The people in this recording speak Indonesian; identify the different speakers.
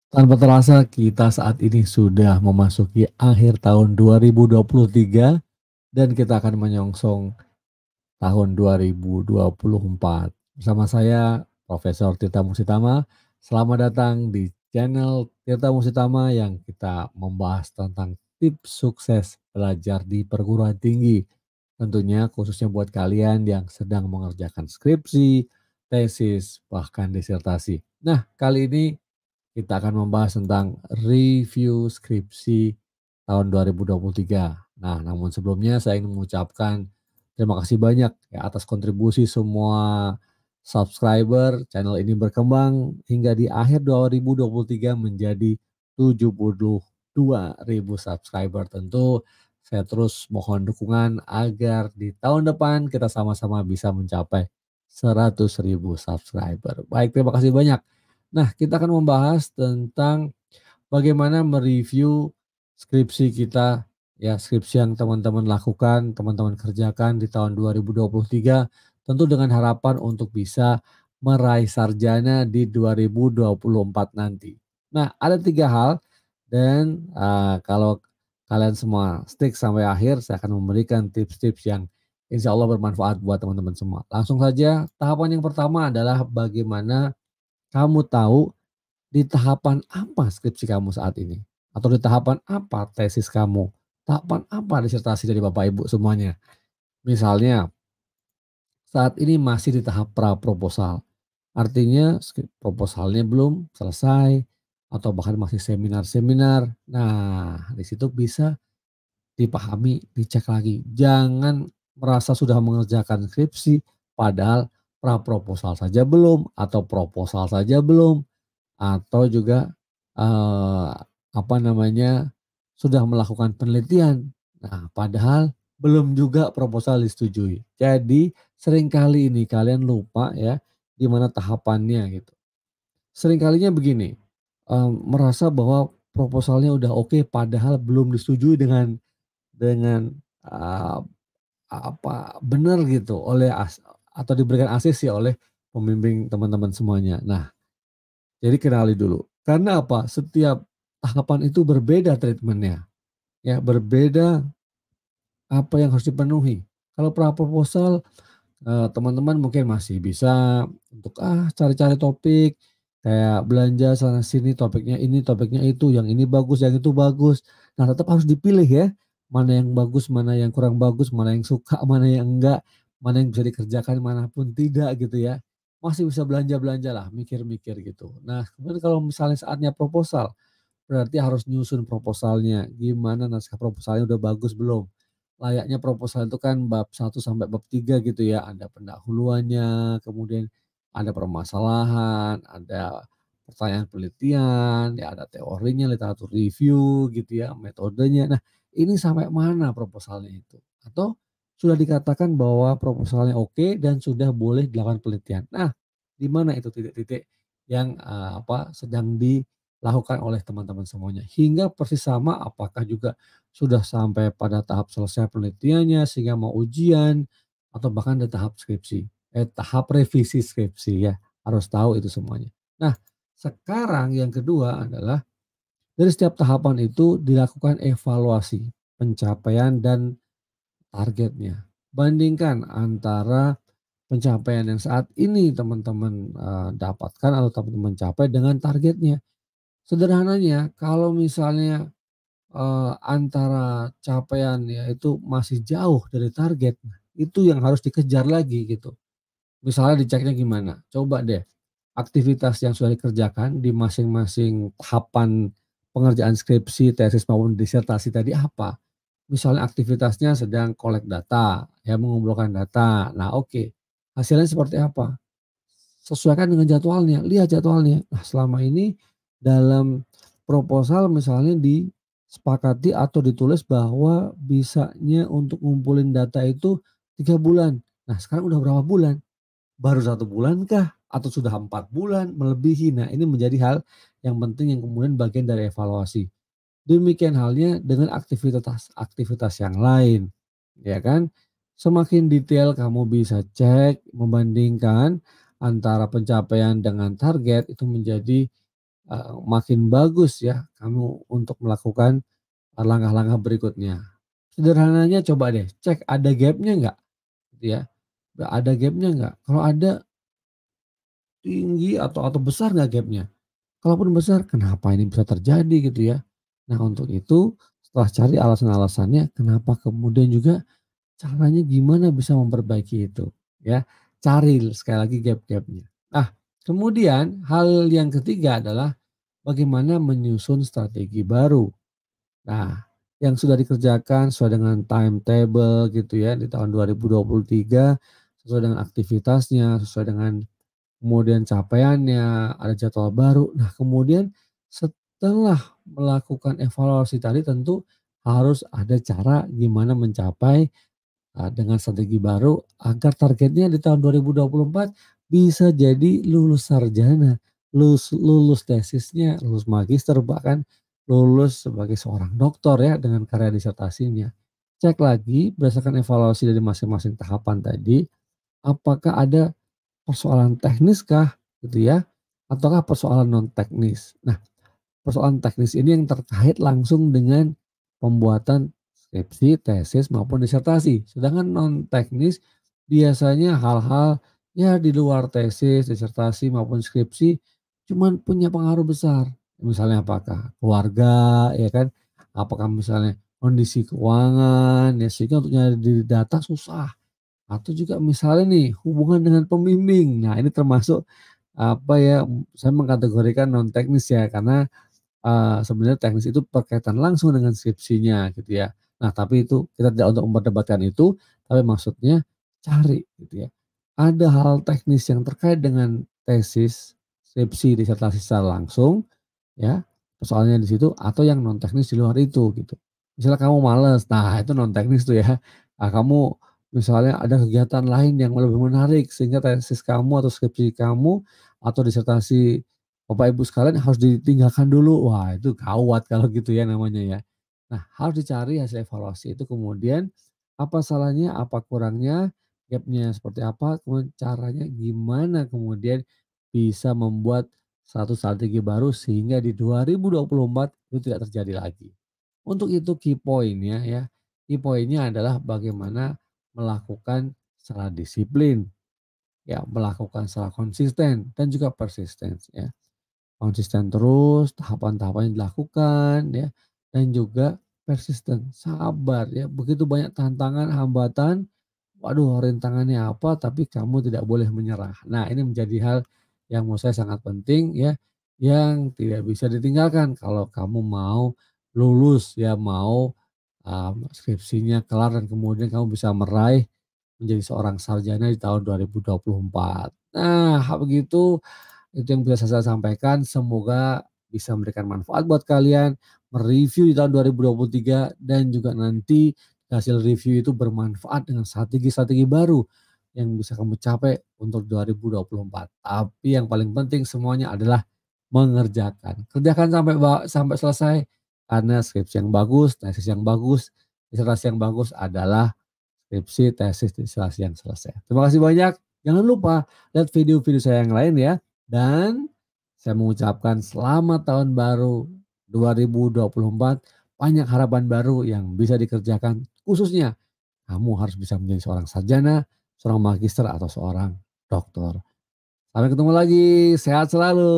Speaker 1: Tanpa terasa kita saat ini sudah memasuki akhir tahun 2023 dan kita akan menyongsong tahun 2024. Bersama saya Profesor Tirta Musitama. Selamat datang di channel Tirta Musitama yang kita membahas tentang tips sukses belajar di perguruan tinggi. Tentunya khususnya buat kalian yang sedang mengerjakan skripsi, tesis, bahkan disertasi. Nah, kali ini kita akan membahas tentang review skripsi tahun 2023. Nah, namun sebelumnya saya ingin mengucapkan terima kasih banyak ya atas kontribusi semua subscriber. Channel ini berkembang hingga di akhir 2023 menjadi 72.000 subscriber. Tentu saya terus mohon dukungan agar di tahun depan kita sama-sama bisa mencapai 100.000 subscriber. Baik, terima kasih banyak. Nah, kita akan membahas tentang bagaimana mereview skripsi kita, ya skripsi yang teman-teman lakukan, teman-teman kerjakan di tahun 2023, tentu dengan harapan untuk bisa meraih sarjana di 2024 nanti. Nah, ada 3 hal dan, kalau kalian semua stick sampai akhir, saya akan memberikan tips-tips yang insya Allah bermanfaat buat teman-teman semua. Langsung saja, tahapan yang pertama adalah bagaimana kamu tahu di tahapan apa skripsi kamu saat ini? Atau di tahapan apa tesis kamu? Tahapan apa disertasi dari Bapak Ibu semuanya? Misalnya saat ini masih di tahap pra proposal, artinya proposalnya belum selesai atau bahkan masih seminar-seminar. Nah, di situ bisa dipahami, dicek lagi. Jangan merasa sudah mengerjakan skripsi padahal pra proposal saja belum atau proposal saja belum. Atau juga, eee, apa namanya, sudah melakukan penelitian. Nah, padahal belum juga proposal disetujui. Jadi seringkali ini kalian lupa ya, di mana tahapannya gitu. Seringkalinya begini, merasa bahwa proposalnya udah oke padahal belum disetujui dengan, eee, benar gitu oleh atau diberikan ACC oleh pembimbing teman-teman semuanya. Nah, jadi kenali dulu. Karena apa? Setiap tahapan itu berbeda treatment-nya, ya, berbeda apa yang harus dipenuhi. Kalau proposal, teman-teman mungkin masih bisa untuk, cari-cari topik, kayak belanja sana sini topiknya itu, yang ini bagus, yang itu bagus. Nah, tetap harus dipilih ya, mana yang bagus, mana yang kurang bagus, mana yang suka, mana yang enggak, mana yang bisa dikerjakan, mana pun tidak gitu ya. Masih bisa belanja-belanja lah, mikir-mikir gitu. Nah, kemudian kalau misalnya saatnya proposal, berarti harus nyusun proposalnya, gimana naskah proposalnya udah bagus belum? Layaknya proposal itu kan bab 1 sampai bab 3 gitu ya, ada pendahuluannya, kemudian ada permasalahan, ada pertanyaan penelitian, ya ada teorinya, literatur review gitu ya, metodenya. Nah, ini sampai mana proposalnya itu? Atau sudah dikatakan bahwa proposalnya oke dan sudah boleh dilakukan penelitian. Nah, di mana itu titik-titik yang, sedang dilakukan oleh teman-teman semuanya. Hingga persis sama apakah juga sudah sampai pada tahap selesai penelitiannya sehingga mau ujian atau bahkan di tahap revisi skripsi ya, harus tahu itu semuanya. Nah, sekarang yang kedua adalah dari setiap tahapan itu dilakukan evaluasi pencapaian dan targetnya. Bandingkan antara pencapaian yang saat ini teman-teman, dapatkan atau teman-teman capai dengan targetnya. Sederhananya kalau misalnya, antara capaiannya itu masih jauh dari target, nah itu yang harus dikejar lagi gitu. Misalnya diceknya gimana, coba deh aktivitas yang sudah dikerjakan di masing-masing tahapan pengerjaan skripsi, tesis maupun disertasi tadi apa. Misalnya aktivitasnya sedang collect data, ya mengumpulkan data. Nah oke, hasilnya seperti apa? Sesuaikan dengan jadwalnya, lihat jadwalnya. Nah selama ini dalam proposal misalnya disepakati atau ditulis bahwa bisanya untuk ngumpulin data itu 3 bulan. Nah sekarang udah berapa bulan? Baru 1 bulan kah? Atau sudah 4 bulan, melebihi? Nah ini menjadi hal yang penting yang kemudian bagian dari evaluasi. Demikian halnya dengan aktivitas yang lain, ya kan. Semakin detail kamu bisa cek, membandingkan antara pencapaian dengan target itu menjadi, makin bagus ya kamu untuk melakukan langkah-langkah berikutnya. Sederhananya coba deh cek ada gapnya nggak gitu ya, ada gapnya nggak? Kalau ada, tinggi atau besar nggak gapnya? Kalaupun besar, kenapa ini bisa terjadi gitu ya. Nah untuk itu setelah cari alasan-alasannya kenapa kemudian juga caranya gimana bisa memperbaiki itu ya. Cari sekali lagi gap-gapnya. Nah kemudian hal yang ketiga adalah bagaimana menyusun strategi baru. Nah yang sudah dikerjakan sesuai dengan timetable gitu ya di tahun 2023, sesuai dengan aktivitasnya, sesuai dengan kemudian capaiannya, ada jadwal baru. Nah kemudian setelah melakukan evaluasi tadi tentu harus ada cara gimana mencapai, dengan strategi baru agar targetnya di tahun 2024 bisa jadi lulus sarjana, lulus lulus tesisnya, lulus magister, bahkan lulus sebagai seorang doktor ya dengan karya disertasinya. Cek lagi berdasarkan evaluasi dari masing-masing tahapan tadi, apakah ada persoalan teknis kah gitu ya, ataukah persoalan non teknis. Nah, persoalan teknis ini yang terkait langsung dengan pembuatan skripsi, tesis maupun disertasi. Sedangkan non teknis biasanya hal-hal ya di luar tesis, disertasi maupun skripsi cuman punya pengaruh besar. Misalnya apakah keluarga ya kan, apakah misalnya kondisi keuangan ya sehingga untuk nyari data susah. Atau juga misalnya nih hubungan dengan pembimbing. Nah ini termasuk apa ya, saya mengkategorikan non teknis ya karena, sebenarnya teknis itu berkaitan langsung dengan skripsinya gitu ya. Nah tapi itu kita tidak untuk memperdebatkan itu, tapi maksudnya cari gitu ya. Ada hal teknis yang terkait dengan tesis, skripsi, disertasi secara langsung ya, persoalannya di situ atau yang non teknis di luar itu gitu. Misalnya kamu males, nah itu non teknis tuh ya. Kamu misalnya ada kegiatan lain yang lebih menarik sehingga tesis kamu atau skripsi kamu atau disertasi Bapak Ibu sekalian harus ditinggalkan dulu. Wah itu gawat kalau gitu ya namanya ya. Nah harus dicari hasil evaluasi itu kemudian apa salahnya, apa kurangnya, gapnya seperti apa, kemudian caranya gimana kemudian bisa membuat satu strategi baru sehingga di 2024 itu tidak terjadi lagi. Untuk itu key point-nya ya, key point-nya adalah bagaimana melakukan secara disiplin, ya melakukan secara konsisten dan juga persisten ya. Konsisten terus, tahapan-tahapannya dilakukan ya, dan juga persisten, sabar ya. Begitu banyak tantangan, hambatan, waduh rintangannya apa, tapi kamu tidak boleh menyerah. Nah ini menjadi hal yang menurut saya sangat penting ya, yang tidak bisa ditinggalkan kalau kamu mau lulus ya, mau, skripsinya kelar dan kemudian kamu bisa meraih menjadi seorang sarjana di tahun 2024. Nah begitu itu yang bisa saya sampaikan, semoga bisa memberikan manfaat buat kalian, mereview di tahun 2023 dan juga nanti hasil review itu bermanfaat dengan strategi-strategi baru yang bisa kamu capai untuk 2024. Tapi yang paling penting semuanya adalah mengerjakan. Kerjakan sampai selesai karena skripsi yang bagus, tesis yang bagus, disertasi yang bagus adalah skripsi, tesis, disertasi yang selesai. Terima kasih banyak. Jangan lupa lihat video-video saya yang lain ya. Dan saya mengucapkan selamat tahun baru 2024. Banyak harapan baru yang bisa dikerjakan. Khususnya kamu harus bisa menjadi seorang sarjana, seorang magister atau seorang doktor. Sampai ketemu lagi. Sehat selalu.